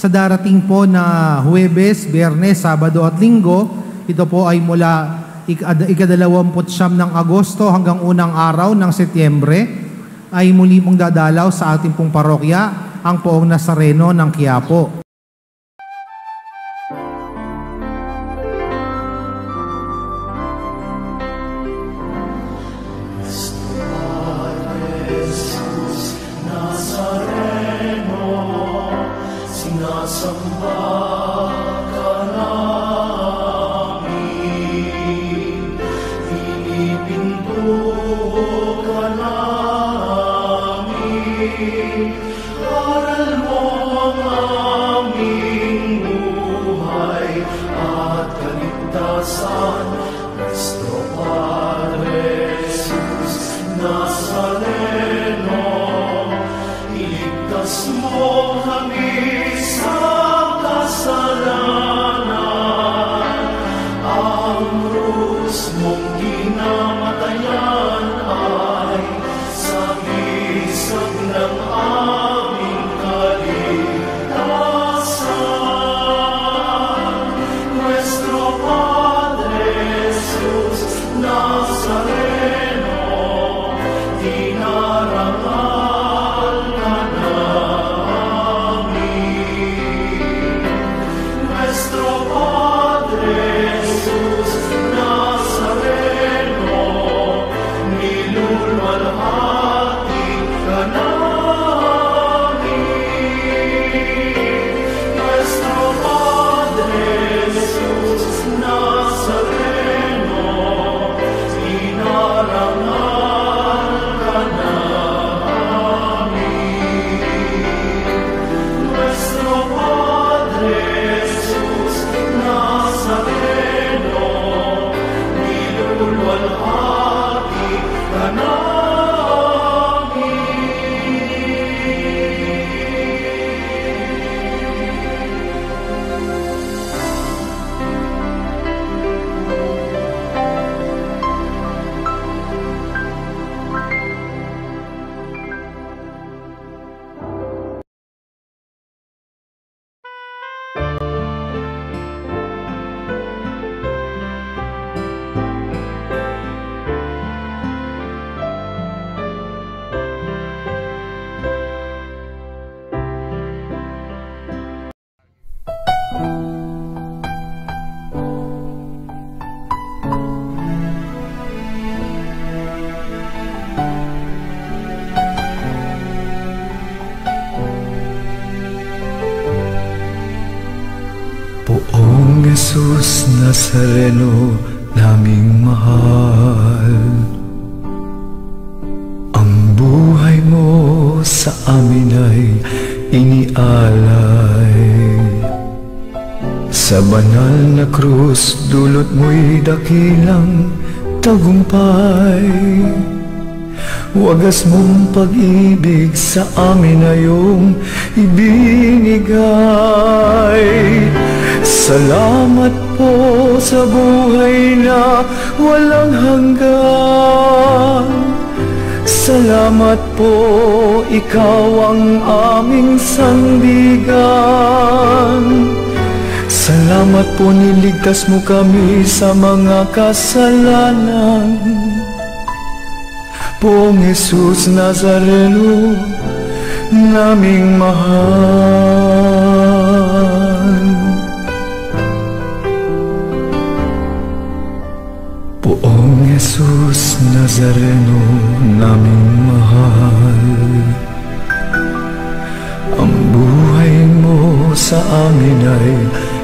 sa darating po na Huwebes, Biyernes, Sabado at Linggo. Ito po ay mula ika-29 ng Agosto hanggang unang araw ng Setyembre ay muli pong dadalaw sa ating pong parokya ang Poong Nazareno ng Quiapo. Poong Jesus Nazareno naming mahal, ang buhay mo sa amin ay inialay. Sa banal na krus, dulot mo'y dakilang tagumpay. Wagas mong pag-ibig sa amin na iyong ibinigay. Salamat po sa buhay na walang hanggan. Salamat po, ikaw ang aming sandigan. Salamat po, niligtas mo kami sa mga kasalanan. Poong Jesus Nazareno naming mahal. Poong Jesus Nazareno naming mahal, ang buhay mo sa amin ay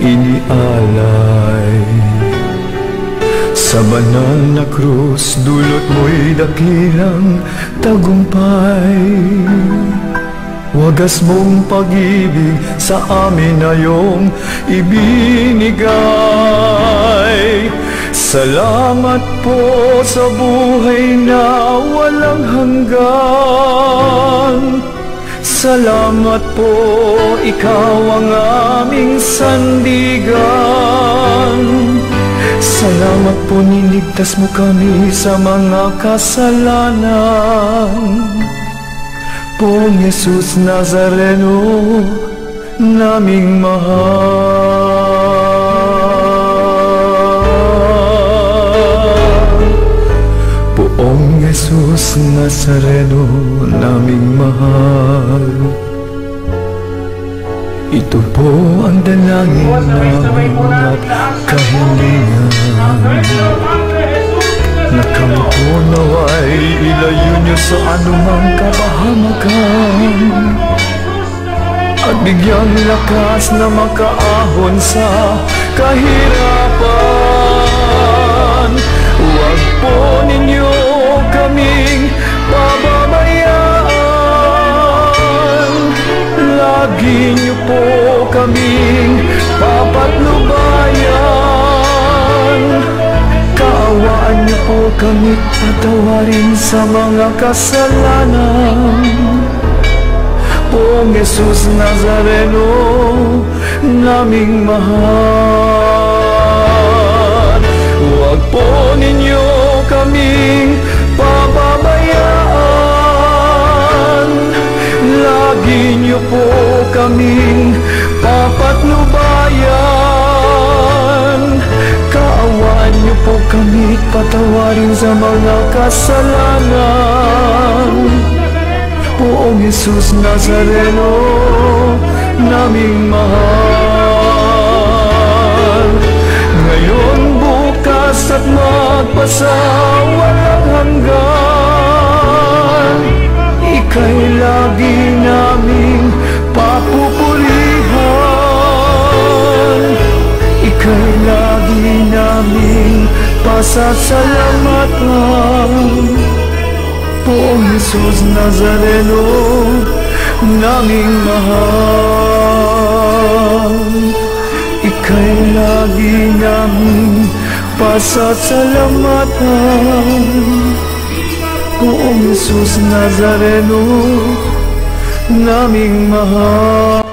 inialay. Sa banal na krus, dulot mo'y dakilang tagumpay. Wagas mong pag-ibig sa amin na iyong ibinigay. Salamat po sa buhay na walang hanggan. Salamat po, ikaw ang aming sandigan. Salamat po, niligtas mo kami sa mga kasalanan. Poong Jesus Nazareno naming mahal. Poong Jesus Nazareno, naming mahal. Ito po ang dalangin namin at kahilingan, na kami po naway ilayo niyo sa anumang kapahamakan, at bigyang lakas na makaahon sa kahirapan. Huwag po ninyo kaming pababayaan, lagi niyo po kaming papatnubayan. Kaawaan niyo po kami, patawarin sa mga kasalanan. Poong Jesus Nazareno, naming mahal. Huwag po ninyo kaming pababayaan, lagi niyo po kaming papatnubayan. Kaawaan niyo po kami, patawarin sa mga kasalanan. Poong Jesus Nazareno, naming mahal. Ngayon, bukas at magpasawalang hanggan, ika'y lagi naming papupurihan. Ika'y lagi naming pasasalamatan. Poong Jesus Nazareno, naming mahal. Ika'y lagi naming pasasalamatan. Poong Jesus Nazareno, naming mahal.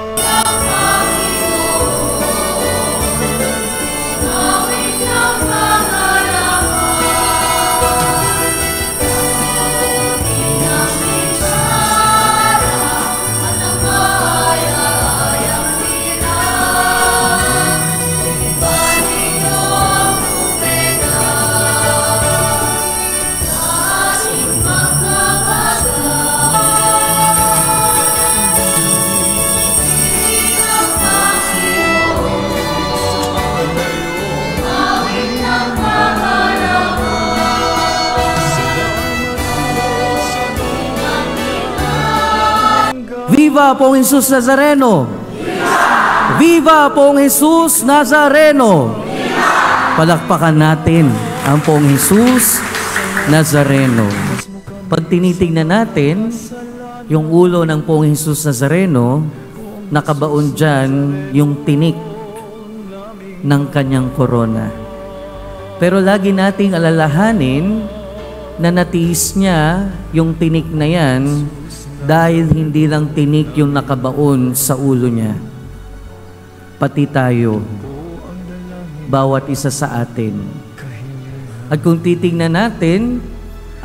Viva Poong Jesus Nazareno! Viva Poong Jesus Nazareno! Palakpakan natin ang Poong Jesus Nazareno. Pag tinitingnan natin yung ulo ng Poong Jesus Nazareno, nakabaon dyan yung tinik ng kanyang korona. Pero lagi nating alalahanin na natiis niya yung tinik na yan dahil hindi lang tinik yung nakabaon sa ulo niya. Pati tayo, bawat isa sa atin. At kung titingnan natin,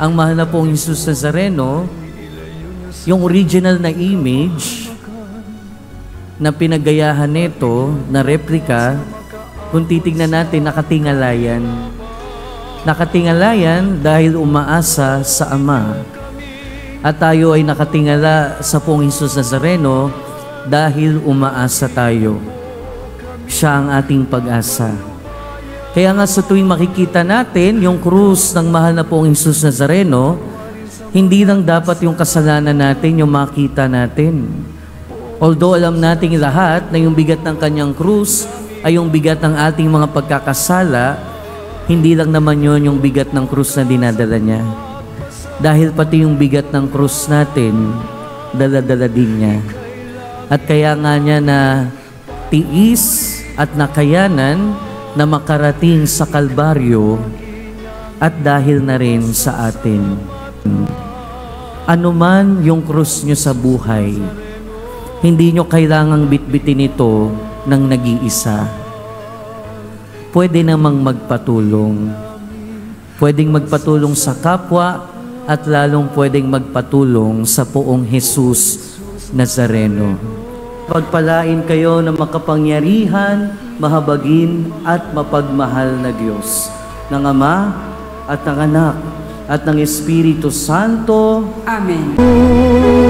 ang mahal na Poong Jesus Nazareno, yung original na image na pinagayahan nito, na replika, kung titingnan natin, nakatingalayan. Nakatingalayan dahil umaasa sa Ama. At tayo ay nakatingala sa Poong Jesus Nazareno dahil umaasa tayo. Siya ang ating pag-asa. Kaya nga sa tuwing makikita natin yung krus ng mahal na Poong Jesus Nazareno, hindi lang dapat yung kasalanan natin yung makita natin. Although alam nating lahat na yung bigat ng kanyang krus ay yung bigat ng ating mga pagkakasala, hindi lang naman yun yung bigat ng krus na dinadala niya. Dahil pati yung bigat ng krus natin, dala-dala din niya. At kaya nga niya na tiis at nakayanan na makarating sa Kalbaryo at dahil na rin sa atin. Ano man yung krus nyo sa buhay, hindi nyo kailangang bitbitin ito ng nag-iisa. Pwede namang magpatulong. Pwedeng magpatulong sa kapwa at lalong pwedeng magpatulong sa Poong Jesus Nazareno. Pagpalain kayo ng makapangyarihan, mahabagin at mapagmahal na Diyos, ng Ama at ng Anak at ng Espiritu Santo. Amen.